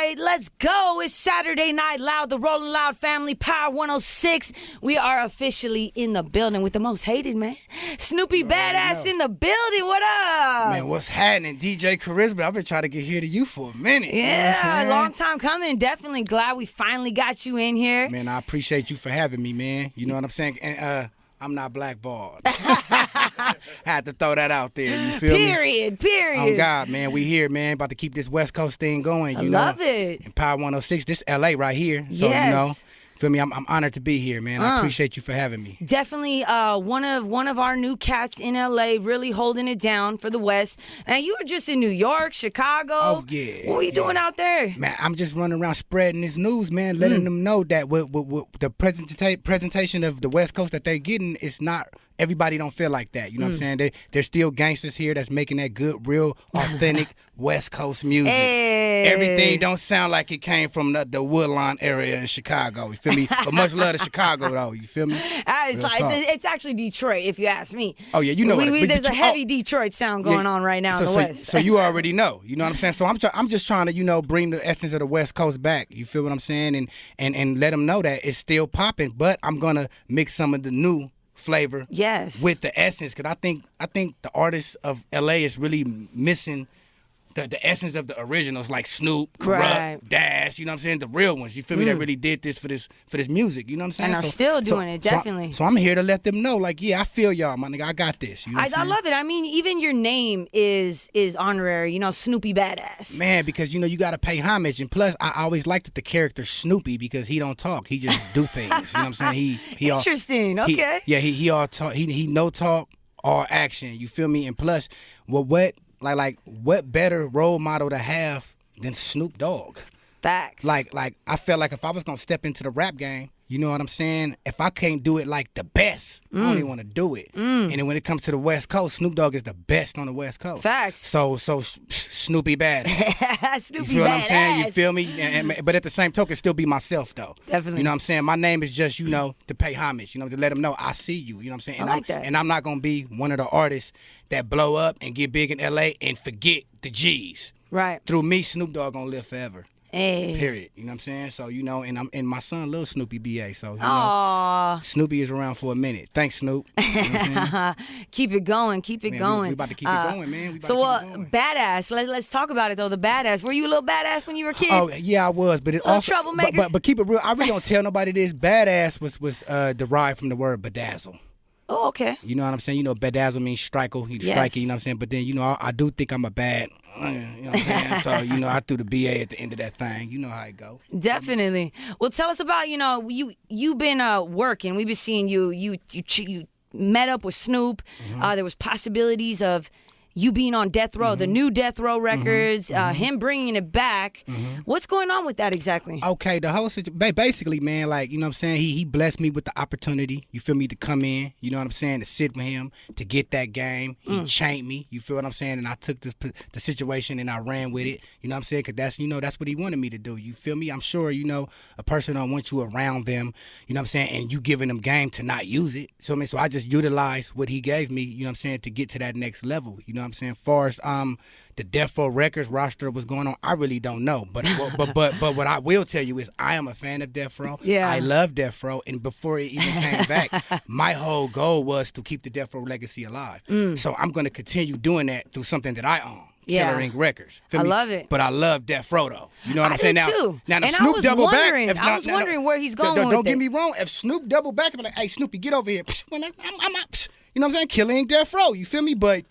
right, let's go. It's Saturday Night Loud, the Rolling Loud family, Power 106. We are officially in the building with the most hated man, Snoopy Badazz in the building. What up? Man, what's happening? DJ Carisma, I've been trying to get here to you for a minute. Yeah, long time coming. Definitely glad we finally got you in here. Man, I appreciate you for having me, man. You know what I'm saying? And I'm not blackballed. Had to throw that out there. You feel me? Period. Oh, God, man. We here, man. About to keep this West Coast thing going. I love it. And Power 106, this LA right here. So, yes. You know. Feel me? I'm honored to be here, man. I appreciate you for having me. Definitely one of our new cats in LA, really holding it down for the West. And you were just in New York, Chicago. Oh, yeah. What were you doing out there? Man, I'm just running around spreading this news, man, letting them know that with the presentation of the West Coast that they're getting, it's not... Everybody don't feel like that. You know what I'm saying? There's still gangsters here that's making that good, real, authentic West Coast music. Hey. Everything don't sound like it came from the Woodlawn area in Chicago. You feel me? But much love to Chicago, though. You feel me? It's actually Detroit, if you ask me. Oh, yeah. You know there's a heavy Detroit sound going on right now in the West. So you already know. You know what I'm saying? So I'm just trying to, bring the essence of the West Coast back. You feel what I'm saying? And let them know that it's still popping, but I'm going to mix some of the new flavor with the essence, because I think the artists of LA is really missing the essence of the originals, like Snoop, Kurupt, Daz, you know what I'm saying, the real ones, you feel me, that really did this for this music, you know what I'm saying, and are still doing it, definitely. So I'm here to let them know, like, yeah, I feel y'all, my nigga, I got this, you know what I love it. I mean, even your name is honorary, Snoopy Badazz. Man, because you got to pay homage, and plus I always liked the character Snoopy because he don't talk, he just do things, you know what I'm saying, he interesting, okay. He all talk, he no talk, all action, you feel me, and plus, what better role model to have than Snoop Dogg? Facts. Like I felt like if I was gonna step into the rap game, you know what I'm saying? If I can't do it like the best, I don't even want to do it. And then when it comes to the West Coast, Snoop Dogg is the best on the West Coast. Facts. So Snoopy Badazz. Snoopy You feel Badazz. what I'm saying? You feel me? But at the same token, still be myself though. Definitely. You know what I'm saying? My name is just, to pay homage, to let them know I see you. You know what I'm saying? And I like that. And I'm not gonna be one of the artists that blow up and get big in LA and forget the G's. Right. Through me, Snoop Dogg gonna live forever. Hey. Period. You know what I'm saying? So, and my son loves Snoopy BA. So, Snoopy is around for a minute. Thanks, Snoop. You know what I'm saying? Keep it going. Keep it going. We about to keep it going, man. Badazz. Let's talk about it, though. The Badazz. Were you a little badass when you were a kid? Oh, yeah, I was. But it also, troublemaker? But keep it real. I really don't tell nobody this. Badazz was derived from the word bedazzle. Oh, okay. You know what I'm saying? Bedazzle means striker. He's striker, you know what I'm saying? But then, I do think I'm a bad, you know what I'm saying? So, I threw the BA at the end of that thing. You know how it go. Definitely. Well, tell us about, you've been working. We've been seeing you met up with Snoop. There was possibilities of you being on Death Row, the new Death Row records, him bringing it back. What's going on with that exactly? Okay, the whole situation, basically, man, like, you know what I'm saying, he blessed me with the opportunity, you feel me, to come in, you know what I'm saying, to sit with him, to get that game. He chained me, you feel what I'm saying, and I took the situation and I ran with it, you know what I'm saying, because that's what he wanted me to do, you feel me? I'm sure, a person don't want you around them, you know what I'm saying, and you giving them game to not use it. So I just utilized what he gave me, you know what I'm saying, to get to that next level, you know what I'm saying? As far as the Death Row Records roster was going on, I really don't know. But what I will tell you is I am a fan of Death Row. Yeah. I love Death Row, and before it even came back, my whole goal was to keep the Death Row legacy alive. So I'm going to continue doing that through something that I own. Yeah. Killer Inc. Records. Feel I me? love it. But I love Death Row, though. You know what I'm saying? I do too. Now, and Snoop I was double wondering, back. I was wondering where he's going with it. Don't get me wrong. If Snoop double back, I'm like, hey, Snoopy, get over here. I'm out. You know what I'm saying? Killer Inc. Death Row. You feel me? But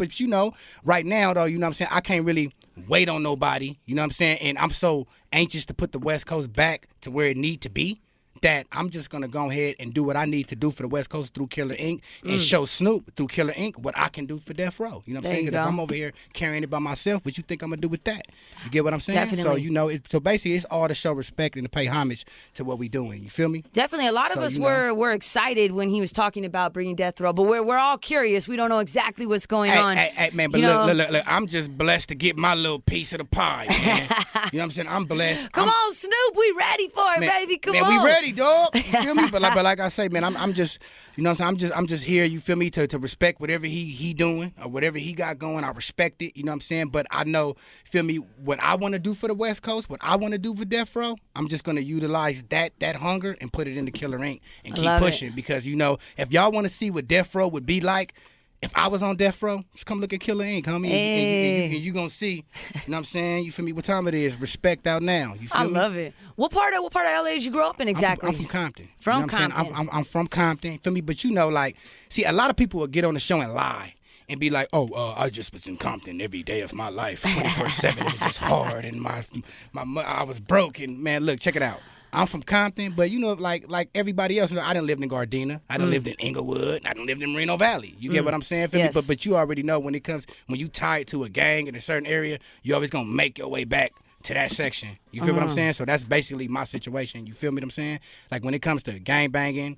right now, though, you know what I'm saying? I can't really wait on nobody. You know what I'm saying? And I'm so anxious to put the West Coast back to where it need to be that I'm just going to go ahead and do what I need to do for the West Coast through Killer Inc. and show Snoop through Killer Inc. what I can do for Death Row. You know what I'm saying? Because if I'm over here carrying it by myself, what you think I'm going to do with that? You get what I'm saying? Definitely. So, so basically, it's all to show respect and to pay homage to what we doing. You feel me? Definitely. A lot of us were excited when he was talking about bringing Death Row, but we're all curious. We don't know exactly what's going on. Hey, man, but look, I'm just blessed to get my little piece of the pie, man. You know what I'm saying? I'm blessed. Come on, Snoop. We ready for it, baby. Come on. We ready. Exactly, dog. You feel me? But like I say, man, I'm just, you know what I'm saying? I'm just here, you feel me, to respect whatever he doing or whatever he got going. I respect it, you know what I'm saying? But I know, feel me, what I want to do for the West Coast, what I want to do for Death Row, I'm just going to utilize that hunger and put it into Killer Inc. and keep pushing. Because, you know, if y'all want to see what Death Row would be like, if I was on Death Row, just come look at Killer Inc., homie. And you gonna see, you know what I'm saying? You feel me? What time it is? Respect out now. You feel me? I love it. What part of LA did you grow up in exactly? I'm from Compton. From you know what Compton. I'm from Compton. Feel me? But you know, like, see, a lot of people will get on the show and lie and be like, oh, I just was in Compton every day of my life, 24/7. It was just hard, and I was broke. And man, look, check it out. I'm from Compton, but you know, like everybody else, you know, I done lived in Gardena, I done lived in Inglewood, I done lived in Moreno Valley. You get what I'm saying? Feel me? But you already know when you tie it to a gang in a certain area, you always gonna make your way back to that section. You feel what I'm saying? So that's basically my situation. You feel me what I'm saying? Like when it comes to gang banging,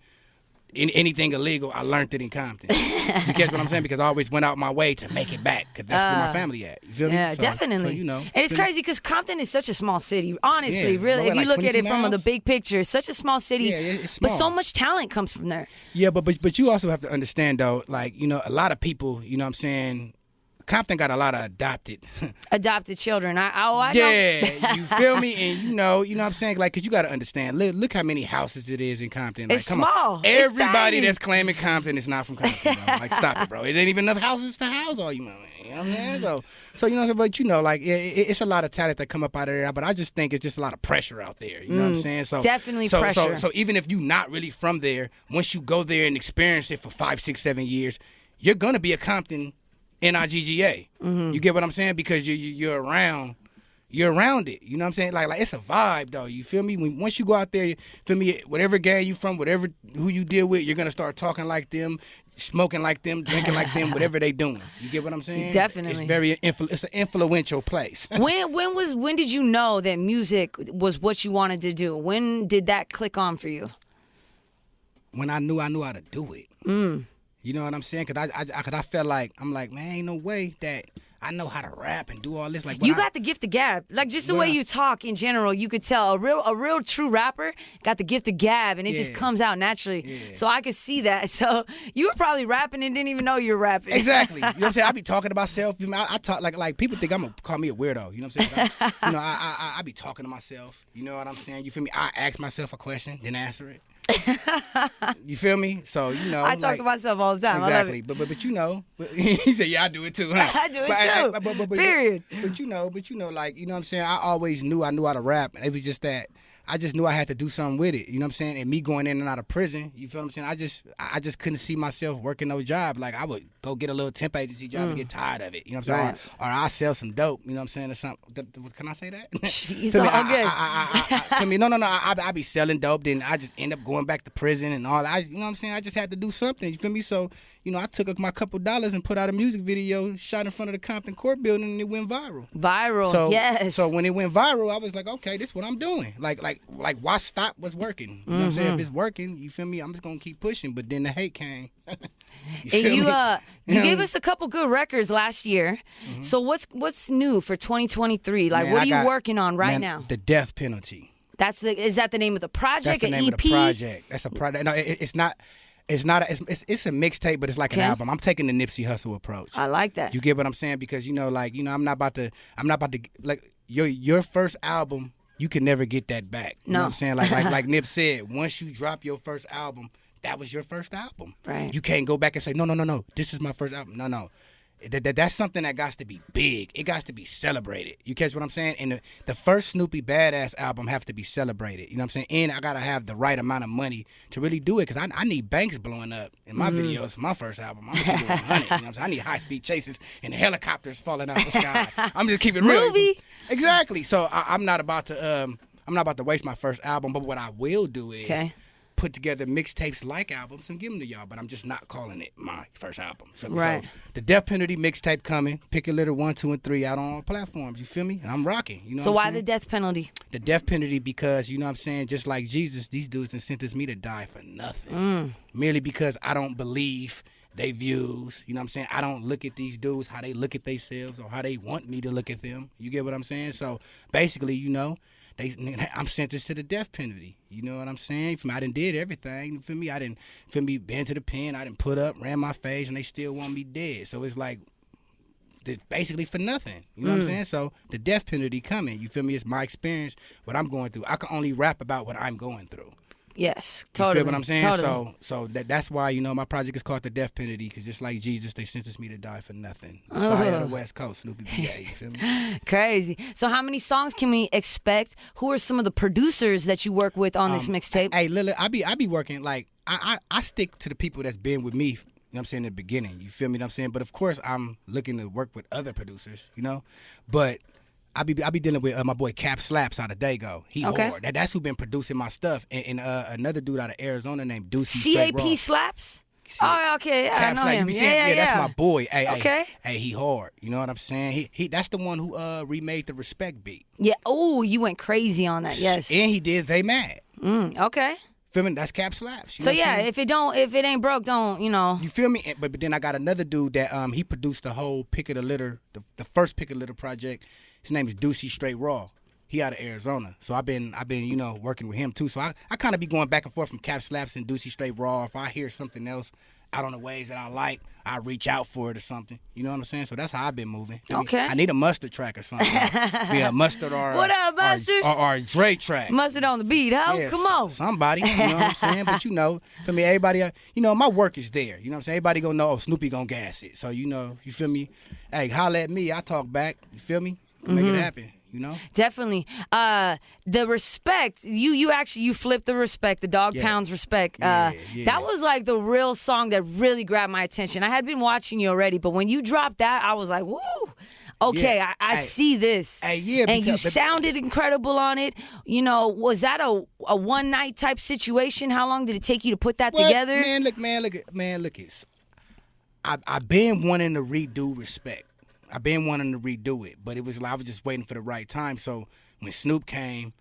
anything illegal, I learned it in Compton. You catch what I'm saying? Because I always went out my way to make it back, because that's where my family at. You feel me? Yeah, definitely. So, you know, and it's crazy because Compton is such a small city. Honestly, Yeah, really, if you like look at it 22 from the miles? big picture, it's such a small city. Yeah, it's But so small. much talent comes from there. Yeah, but you also have to understand though, like, you know, a lot of people, you know what I'm saying, Compton got a lot of Adopted children. I know. Yeah, you feel me? And you know what I'm saying? Like, because you got to understand, look how many houses it is in Compton. Like, It's come small. on. It's Everybody tiny. that's claiming Compton is not from Compton, bro. Like, stop it, bro. It ain't even enough houses to house all you, man. You know what I'm saying? So you know, but you know, like, it's a lot of talent that come up out of there, but I just think it's just a lot of pressure out there. You know what I'm saying? So Definitely so, pressure. So even if you're not really from there, once you go there and experience it for 5, 6, 7 years, you're going to be a Compton NIGGA. You get what I'm saying? Because you're around it. You know what I'm saying? Like it's a vibe though. You feel me? Once you go out there, you feel me? Whatever gang you from, who you deal with, you're gonna start talking like them, smoking like them, drinking like them, whatever they doing. You get what I'm saying? Definitely. It's an influential place. When did you know that music was what you wanted to do? When did that click on for you? When I knew how to do it. You know what I'm saying? Cause I felt like, I'm like, man, ain't no way that I know how to rap and do all this. Like You got the gift of gab. Like just the way you talk in general, you could tell a real true rapper got the gift of gab, and it just comes out naturally. Yeah. So I could see that. So you were probably rapping and didn't even know you were rapping. Exactly. You know what I'm saying? I be talking to myself. I talk like people think I'm gonna call me a weirdo. You know what I'm saying? I be talking to myself. You know what I'm saying? You feel me? I ask myself a question, then answer it. You feel me? So you know, I talk to myself all the time. Exactly. I love it. But you know, he said, yeah, I do it too. Huh? I do it too. Period. But you know, like, you know what I'm saying? I always knew I knew how to rap. It was just that I just knew I had to do something with it. You know what I'm saying? And me going in and out of prison, you feel what I'm saying? I just couldn't see myself working no job. Like I would go get a little temp agency job and get tired of it. You know what I'm saying? Right. Or I sell some dope. You know what I'm saying? Or something. Can I say that? It's Feel me? all good. I mean, no. I be selling dope. Then I just end up going back to prison and all. You know what I'm saying? I just had to do something. You feel me? So, you know, I took my couple dollars and put out a music video, shot in front of the Compton Court building, and it went viral. Yes. So when it went viral, I was like, okay, this is what I'm doing. Like why stop what's working? You know what I'm saying? If it's working, you feel me? I'm just gonna keep pushing. But then the hate came. And you gave us a couple good records last year. So what's new for 2023? Like, Man, what are you working on right now? The Death Penalty. Is that the name of the project? That's the an name EP? of the project. That's a project. No, it's not. It's a mixtape, but it's like an album. I'm taking the Nipsey Hussle approach. I like that. You get what I'm saying? Because you know, I'm not about to like your first album. You can never get that back. You know what I'm saying? Like Nip said, once you drop your first album, that was your first album. Right. You can't go back and say, no, this is my first album. No. That's something that got to be big. It got to be celebrated. You catch what I'm saying? And the first Snoopy Badazz album have to be celebrated. You know what I'm saying? And I got to have the right amount of money to really do it, because I need banks blowing up in my videos for my first album. I'm going to keep it 100. You know what I'm saying? I need high-speed chases and helicopters falling out of the sky. I'm just keeping it real. Movie. Exactly. So I'm not about to waste my first album, but what I will do is put together mixtapes like albums and give them to y'all, but I'm just not calling it my first album. Right. So the Death Penalty mixtape coming, Pick a Litter 1, 2, and 3 out on all platforms. You feel me? And I'm rocking. You know. So what I'm why saying? the death penalty? The death penalty because, you know what I'm saying, just like Jesus, these dudes done sentenced me to die for nothing. Merely because I don't believe they views. You know what I'm saying? I don't look at these dudes how they look at themselves or how they want me to look at them. You get what I'm saying? So basically, you know, I'm sentenced to the death penalty. You know what I'm saying? I done did everything. You feel me? I didn't been to the pen. I didn't put up, ran my face, and they still want me dead. So it's like basically for nothing. You know what I'm saying? So the death penalty coming. You feel me? It's my experience, what I'm going through. I can only rap about what I'm going through. Yes, totally. You feel what I'm saying? Totally. So that's why, you know, my project is called The Death Penalty, because just like Jesus, they sentenced me to die for nothing. Messiah of the West Coast, Snoopy Badazz, you feel me? Crazy. So how many songs can we expect? Who are some of the producers that you work with on this mixtape? Hey, Lily, I be working, like, I stick to the people that's been with me, you know what I'm saying, in the beginning. You feel me what I'm saying? But of course, I'm looking to work with other producers, you know? But I be dealing with my boy Cap Slaps out of Dago. He hard. That's who been producing my stuff. And another dude out of Arizona named Deucey CAP Slaps? Oh, okay. Yeah, I know him. Yeah, that's my boy. Hey, okay. Hey, he hard. You know what I'm saying? He that's the one who remade the Respect beat. Yeah. Oh, you went crazy on that. Yes. And he did They Mad. Okay. Feel me? That's Cap Slaps. So yeah, if it ain't broke, don't, you know. You feel me? But then I got another dude that he produced the whole Pick of the Litter, the first Pick of the Litter project. His name is Deucey Straight Raw. He out of Arizona. So I've been, you know, working with him too. So I kind of be going back and forth from Cap Slaps and Deucey Straight Raw. If I hear something else out on the ways that I like, I reach out for it or something. You know what I'm saying? So that's how I've been moving. Okay. I need a Mustard track or something. Yeah, Mustard or what up, Mustard? Or a Dre track. Mustard on the beat, huh? Yeah, come on. Somebody, you know what I'm saying? But you know, for me, everybody, you know, my work is there. You know what I'm saying? Everybody gonna know, Snoopy gonna gas it. So, you know, you feel me? Hey, holla at me, I talk back. You feel me? Make it happen. You know? Definitely. The Respect, you flipped the Respect, the Dog Pound's Respect. That was like the real song that really grabbed my attention. I had been watching you already, but when you dropped that, I was like, woo. Okay, I see this. Hey, yeah, and you sounded incredible on it. You know, was that a one night type situation? How long did it take you to put that together? Look, I've been wanting to redo Respect. I've been wanting to redo it, but it was like I was just waiting for the right time. So when Snoop came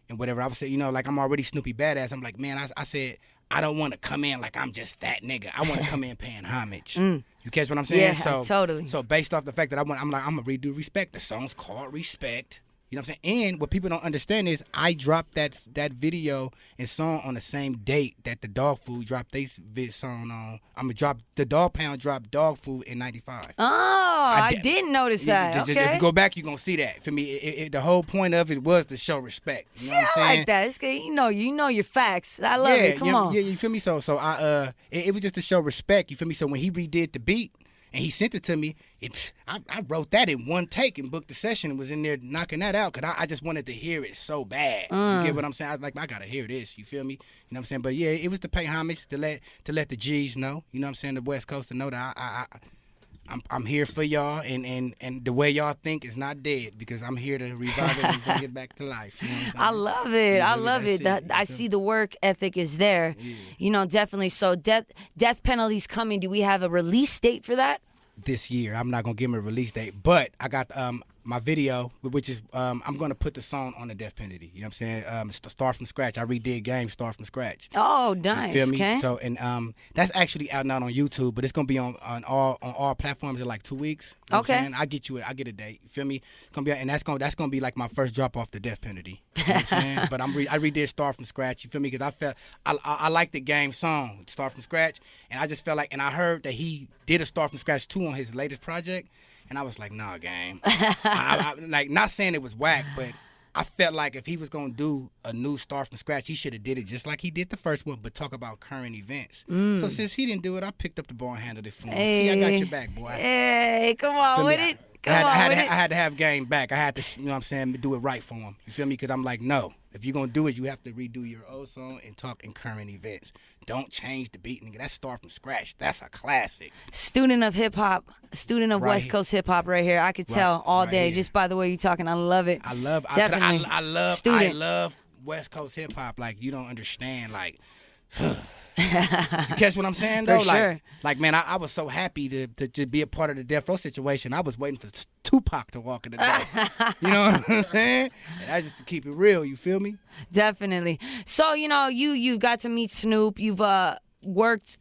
and whatever, I was saying, you know, like I'm already Snoopy Badazz. I'm like, man, I said, I don't want to come in like I'm just that nigga. I want to come in paying homage. You catch what I'm saying? Yeah, totally. So based off the fact that I'm like, I'm gonna redo Respect. The song's called Respect. You know what I'm saying? And what people don't understand is I dropped that video and song on the same date that the Dog Food dropped their song on. The Dog Pound dropped Dog Food in '95. Oh, I didn't notice that. Just, okay. If you go back, you're going to see that. For me, the whole point of it was to show respect. You know what I'm I saying? like that. It's good. You know your facts. I love it. Come on. Yeah, you feel me? So it was just to show respect. You feel me? So when he redid the beat, and he sent it to me, I wrote that in one take and booked the session and was in there knocking that out because I just wanted to hear it so bad. You get what I'm saying? I was like, I got to hear this. You feel me? You know what I'm saying? But yeah, it was to pay homage, to let the G's know, you know what I'm saying, the West Coast to know that I'm here for y'all and the way y'all think is not dead because I'm here to revive it and bring it back to life. You know what I'm saying? I love it. I love it. I see the work ethic is there. Yeah. You know, definitely. So death penalty's coming. Do we have a release date for that? This year. I'm not gonna give him a release date, but I got my video, which is I'm gonna put the song on the death penalty. You know what I'm saying? Start from scratch. I redid Game Start from scratch. Oh, nice. You feel me? Okay. So and that's actually out now on YouTube, but it's gonna be on all platforms in like 2 weeks. You know what I'm saying? I get a date. You feel me? It's gonna be, and that's gonna be like my first drop off the death penalty. You know what I'm saying? But I redid Start from scratch. You feel me? Because I felt I like the Game song Start from scratch, and I just felt like, and I heard that he did a Start from scratch too on his latest project. And I was like, nah, Game. I like, not saying it was whack, but I felt like if he was going to do a new Start from scratch, he should have did it just like he did the first one, but talk about current events. So since he didn't do it, I picked up the ball and handled it for him. See, I got your back, boy. Hey, come on with it. I had to have Game back. I had to, you know what I'm saying, do it right for him. You feel me? Because I'm like, no. If you're going to do it, you have to redo your old song and talk in current events. Don't change the beat, nigga. That's Start from scratch. That's a classic. Student of hip-hop, student of West Coast hip-hop right here. I could tell all day just by the way you're talking. I love it. I love West Coast hip-hop. Like, you don't understand, like... You catch what I'm saying, though? Like, man, I was so happy to be a part of the Death Row situation. I was waiting for Tupac to walk in the door. You know what I'm saying? And that's just to keep it real. You feel me? Definitely. So, you know, you got to meet Snoop. You've worked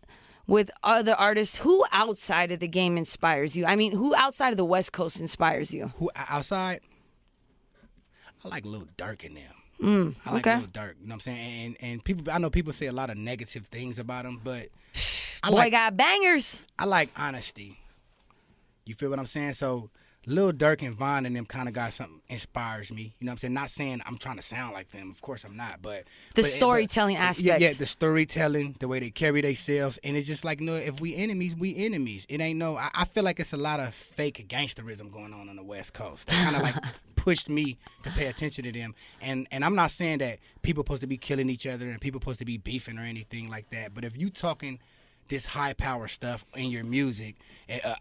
with other artists. Who outside of the game inspires you? I mean, who outside of the West Coast inspires you? Who outside? I like Lil Durk in them. I like okay. Lil Durk. You know what I'm saying? And people, I know people say a lot of negative things about him, but Boy got bangers. I like honesty. You feel what I'm saying? So Lil Durk and Von and them kind of got something inspires me. You know what I'm saying? Not saying I'm trying to sound like them. Of course I'm not. But Storytelling aspect. Yeah, the storytelling, the way they carry themselves. And it's just like, you know, if we enemies, we enemies. It ain't no, I feel like it's a lot of fake gangsterism going on the West Coast. That kind of like pushed me to pay attention to them. And I'm not saying that people supposed to be killing each other and people supposed to be beefing or anything like that. But if you talking this high power stuff in your music,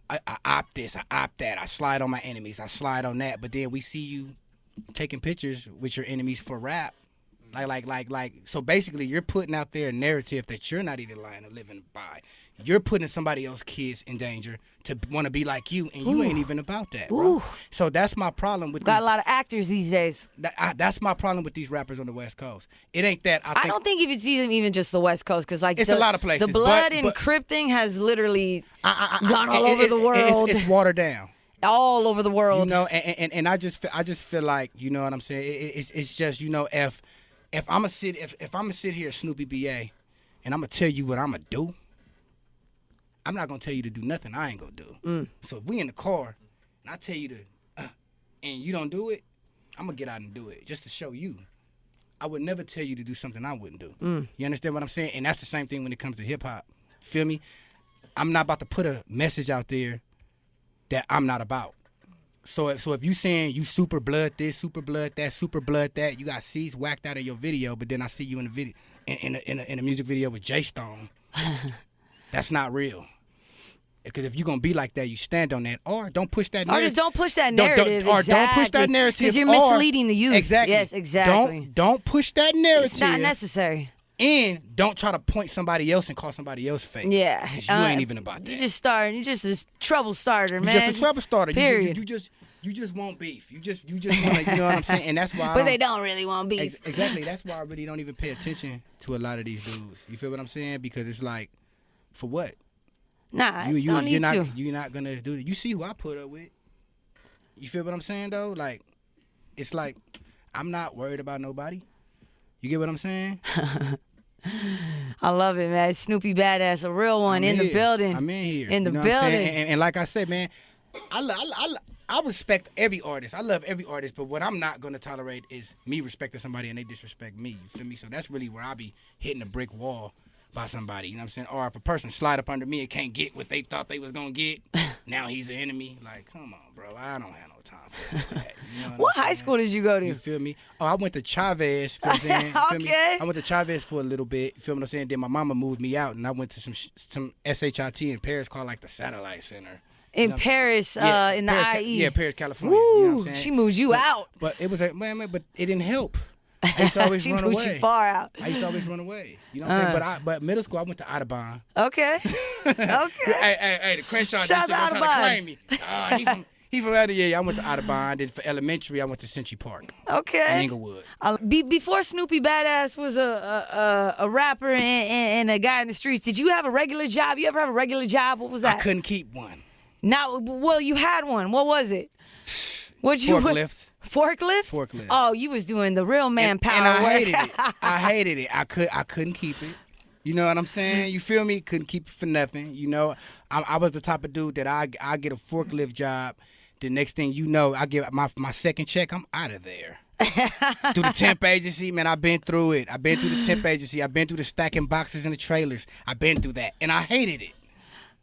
I opt this, I opt that, I slide on my enemies, I slide on that, but then we see you taking pictures with your enemies for rap. Like, so basically you're putting out there a narrative that you're not even lying or living by. You're putting somebody else's kids in danger to want to be like you, and you ain't even about that, bro. So that's my problem with Got a lot of actors these days. That's my problem with these rappers on the West Coast. It ain't that. I don't think it's even just the West Coast, because like it's a lot of places. The blood and Crip thing has literally gone all over the world. It's watered down. All over the world. You know, and I just feel like, you know what I'm saying. It's just, you know, if I'm gonna sit here, Snoopy BA, and I'm gonna tell you what I'm gonna do, I'm not gonna tell you to do nothing I ain't gonna do. So if we in the car and I tell you to, and you don't do it, I'm gonna get out and do it just to show you. I would never tell you to do something I wouldn't do. You understand what I'm saying? And that's the same thing when it comes to hip hop. Feel me? I'm not about to put a message out there that I'm not about. So if you saying you super blood this, super blood that, super blood that, you got C's whacked out of your video, but then I see you in the video in a music video with J Stone, that's not real. Because if you're gonna be like that, you stand on that, or don't push that narrative. Or just don't push that narrative. Don't push that narrative. Because you're misleading the youth. Exactly. Yes, exactly. Don't push that narrative. It's not necessary. And don't try to point somebody else and call somebody else fake. Yeah. You ain't even about that. You're just a trouble starter, man. You're just a trouble starter. Period. You just want beef. You just want to, you know what I'm saying? And that's why But they don't really want beef. Exactly. That's why I really don't even pay attention to a lot of these dudes. You feel what I'm saying? Because it's like, for what? Nah, you're not gonna do it. You see who I put up with. You feel what I'm saying though? Like, it's like I'm not worried about nobody. You get what I'm saying? I love it, man. Snoopy Badazz, a real one in the building. I'm in here. In the you know building. And like I said, man, I respect every artist. I love every artist, but what I'm not gonna tolerate is me respecting somebody and they disrespect me. You feel me? So that's really where I be hitting a brick wall by somebody, you know what I'm saying? Or if a person slide up under me and can't get what they thought they was gonna get, now he's an enemy. Like, come on, bro. I don't have no time for that. You know what high school did you go to? You feel me? Oh, I went to Chavez. Feel what I'm saying? Okay. Me? I went to Chavez for a little bit. You feel what I'm saying? Then my mama moved me out, and I went to some SHIT in Paris called like the Satellite Center. In Paris, in the Paris, IE. Yeah, Paris, California. Woo, you know what I'm saying? she moved you out. But it was but it didn't help. I used to always she run away. moved you far out. I used to always run away. You know what I'm saying? But middle school, I went to Audubon. Okay. Hey, the Crenshaw Shout out trying to claim me. He from out of I went to Audubon. Then for elementary, I went to Century Park. Okay. In Inglewood. Before Snoopy Badazz was a rapper and a guy in the streets, did you have a regular job? You ever have a regular job? What was that? I couldn't keep one. Well, you had one. What was it? Forklift. Forklift? Forklift. Oh, you was doing the real manpower and I work. hated it. I hated it. I couldn't keep it. You know what I'm saying? You feel me? Couldn't keep it for nothing. You know, I was the type of dude that I get a forklift job. The next thing you know, I get my second check. I'm out of there. Through the temp agency, man, I've been through it. I've been through the temp agency. I've been through the stacking boxes in the trailers. I've been through that, and I hated it.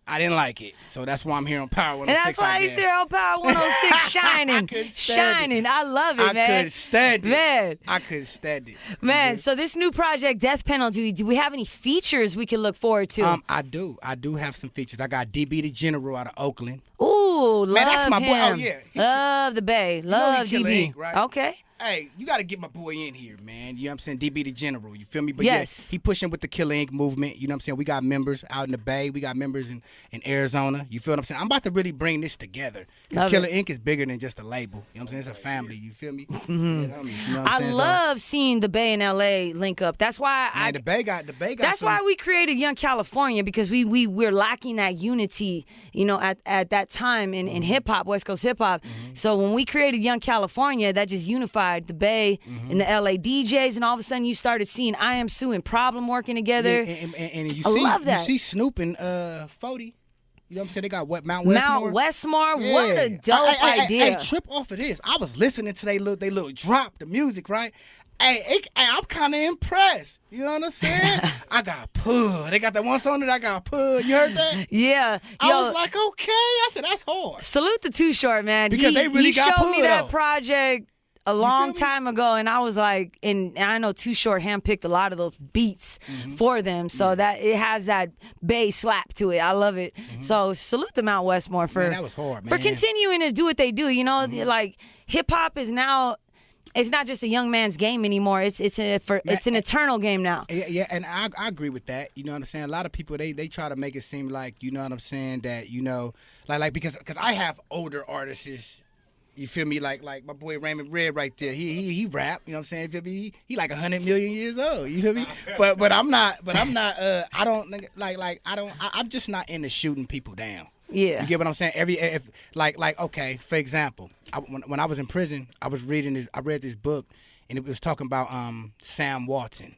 I didn't like it. So that's why I'm here on Power 106. And that's why he's here on Power 106 shining. Shining. I love it, man. I couldn't stand it. Man. I couldn't stand it. Man, so this new project, Death Penalty, do we have any features we can look forward to? I do. I do have some features. I got DB the General out of Oakland. Ooh, love man, that's my him. boy. Oh, yeah. Love the Bay. Love you know DB. Ink, right? Okay. Hey, you got to get my boy in here, man. You know what I'm saying? DB the General. You feel me? But yes. Yeah, he pushing with the Killer Ink movement. You know what I'm saying? We got members out in the Bay. We got members in Arizona. You feel what I'm saying? I'm about to really bring this together. Because Killer Ink is bigger than just a label. You know what I'm saying? It's a family. You feel me? Mm-hmm. You know what I'm saying? Love seeing the Bay and LA link up. That's why the Bay got That's why we created Young California, because we're lacking that unity, you know, at that time in hip hop, West Coast hip hop. Mm-hmm. So when we created Young California, that just unified solidified the Bay and the LA DJs, and all of a sudden you started seeing I Am Sue and Problem working together. Yeah, and I love that. You see Snoop and 40. You know what I'm saying? They got what, Mount Westmore? Mount Westmore, Yeah. what a dope idea. Hey, trip off of this. I was listening to they little drop, the music, right? Hey, I'm kind of impressed. You know what I'm saying? I got pulled. They got that one song that I got pulled. You heard that? Yeah. I was like, okay. I said, that's hard. Salute to Too Short, man. Because they really he got showed me pulled, that though. project a long time ago, and I was like, and I know Too Short handpicked a lot of those beats for them, so that it has that bass slap to it. I love it. So salute to Mount Westmore for that was hard, man. for continuing to do what they do. You know, like hip hop is now. It's not just a young man's game anymore. It's an eternal game now. Yeah, and I agree with that. You know what I'm saying? A lot of people they try to make it seem like, you know what I'm saying, that, you know, like because I have older artists. You feel me? Like my boy Raymond Red right there. He rap. You know what I'm saying? You feel me? He like 100 million years old. You feel me? But I'm not. I don't I'm just not into shooting people down. Yeah. You get what I'm saying? Okay, for example, when I was in prison, I read this book, and it was talking about Sam Walton.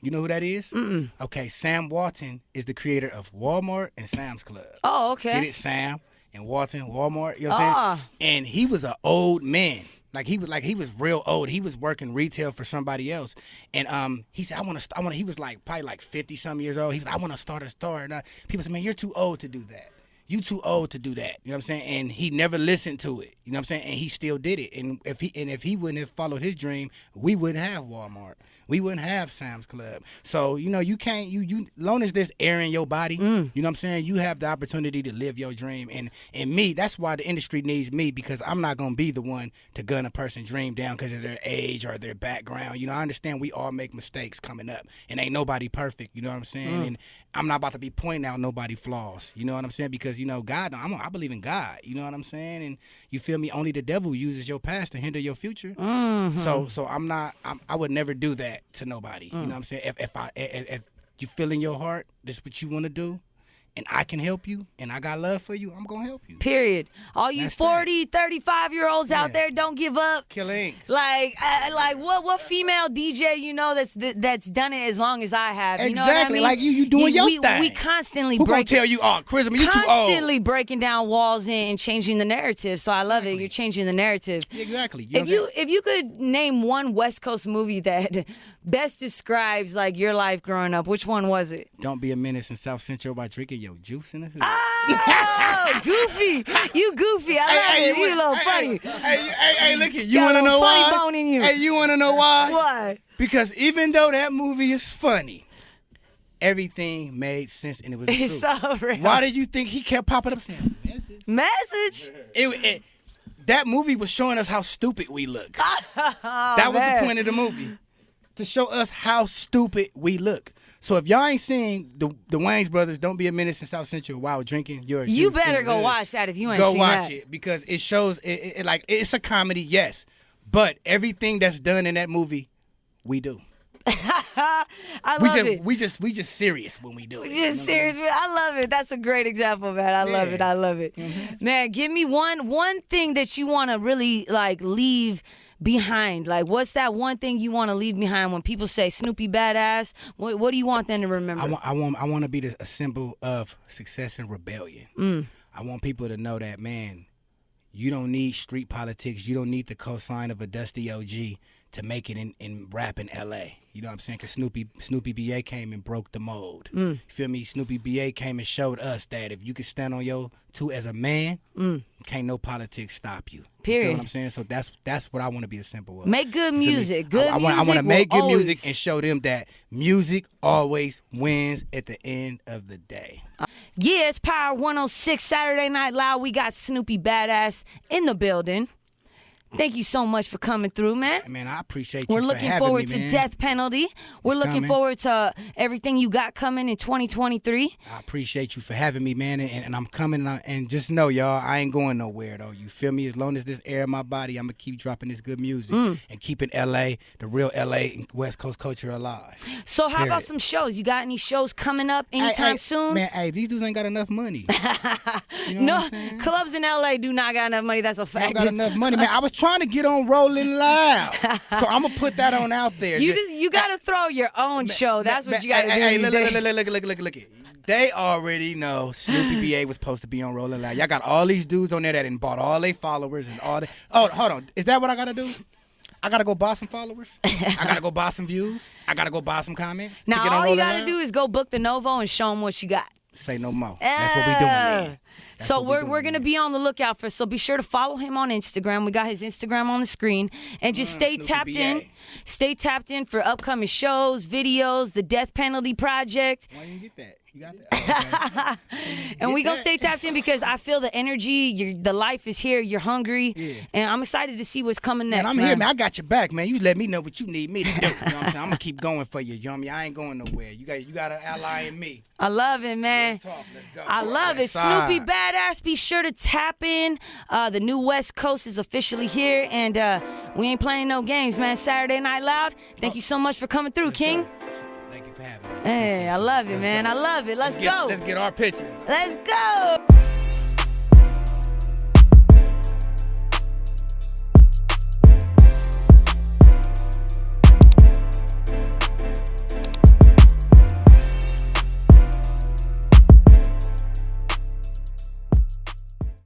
You know who that is? Mm-mm. Okay, Sam Walton is the creator of Walmart and Sam's Club. Oh, okay. Get it, Sam and Walton, Walmart. You know what I'm saying? And he was an old man. He was real old. He was working retail for somebody else, and he said, I want. He was like probably like 50-some years old. He was, I want to start a store. And people said, man, you're too old to do that. You too old to do that. You know what I'm saying? And he never listened to it. You know what I'm saying? And he still did it. And if he wouldn't have followed his dream, we wouldn't have Walmart. We wouldn't have Sam's Club. So, you know, you can't, long as there's air in your body, you know what I'm saying, you have the opportunity to live your dream. And me, that's why the industry needs me, because I'm not going to be the one to gun a person's dream down because of their age or their background. You know, I understand we all make mistakes coming up, and ain't nobody perfect, you know what I'm saying? And I'm not about to be pointing out nobody's flaws, you know what I'm saying? Because, you know, God, I believe in God, you know what I'm saying? And you feel me? Only the devil uses your past to hinder your future. So I would never do that to nobody. You know what I'm saying? If you feel in your heart this is what you want to do, and I can help you, and I got love for you, I'm gonna help you. Period. All you 40, 35-year-olds out there, don't give up. Kill ink. Like what female DJ you know that's done it as long as I have? You know what I Exactly. mean? Like you doing your thing. We constantly Who gonna tell you, Carisma, you too old? Constantly breaking down walls and changing the narrative. So I love it. You're changing the narrative. Exactly. You know If you could name one West Coast movie that best describes like your life growing up, which one was it? Don't Be a Menace in South Central by drinking your juice in the hood. Oh, goofy. You goofy. I love it. You a little funny. Hey, look at you. Got Want a to know funny why? bone in you. Hey, you want to know why? Why? Because even though that movie is funny, everything made sense and it was the It's truth. so real. Why did you think he kept popping up saying Message? that movie was showing us how stupid we look. That was the point of the movie. To show us how stupid we look. So if y'all ain't seen the Wayans brothers, Don't Be a Menace in South Central while drinking your juice, You better go watch that if you ain't go seen watch that. it, because it shows like it's a comedy, yes, but everything that's done in that movie, we do. I love it. We just serious when we do it. Just seriously, I love it. That's a great example, man. I love it. I love it. Man, give me one thing that you want to really like leave behind. Like, what's that one thing you want to leave behind when people say Snoopy Badazz? What do you want them to remember? I want to be a symbol of success and rebellion. I want people to know that, man, you don't need street politics. You don't need the cosign of a dusty OG to make it in rap in L.A. You know what I'm saying? Because Snoopy B.A. came and broke the mold. You feel me? Snoopy B.A. came and showed us that if you can stand on your two as a man, can't no politics stop you. Period. You know what I'm saying? So that's what I want to be a symbol of. Make good You feel me? music. Good I music. want to make good will music always- and show them that music always wins at the end of the day. Yeah, it's Power 106 Saturday Night Live. We got Snoopy Badazz in the building. Thank you so much for coming through, man. Man, I appreciate you We're for looking having forward me, to man. Death Penalty. We're looking coming. forward to everything you got coming in 2023. I appreciate you for having me, man, and I'm coming, and just know, y'all, I ain't going nowhere, though. You feel me? As long as there's air in my body, I'm going to keep dropping this good music and keeping L.A., the real L.A. and West Coast culture alive. So how about Period. some shows? You got any shows coming up anytime soon? Man, these dudes ain't got enough money. You know No, what I'm saying? clubs in LA do not got enough money. That's a I fact. got enough money, man. I was trying to get on Rolling Loud. So I'm gonna put that on out there. You gotta throw your own show. That's what you gotta do. Hey, look. They already know Snoopy BA was supposed to be on Rolling Loud. Y'all got all these dudes on there that done bought all their followers and all that. Oh, hold on. Is that what I gotta do? I gotta go buy some followers. I gotta go buy some views. I gotta go buy some comments. Now all you gotta do is go book the Novo and show them what you got. Say no more. That's what we doing, man. So we're gonna be on the lookout for. So be sure to follow him on Instagram. We got his Instagram on the screen, and just stay tapped in. Stay tapped in for upcoming shows, videos, the Death Penalty Project. Why didn't you get that? You got that? Okay. And we gonna stay tapped in because I feel the energy. The life is here. You're hungry, and I'm excited to see what's coming next. Man, I'm here, man. I got your back, man. You let me know what you need me to do. You know what I'm saying? I'm gonna keep going for you, Yummy. I ain't going nowhere. You got an ally in me. I love it, man. Let's go. I love it. Snoopy Badazz. Be sure to tap in. The new West Coast is officially here, and we ain't playing no games, man. Saturday Night Loud. Thank you so much for coming through, King. Thank you for having me. Hey, I love it, man. I love it. Let's go. Let's get our picture. Let's go.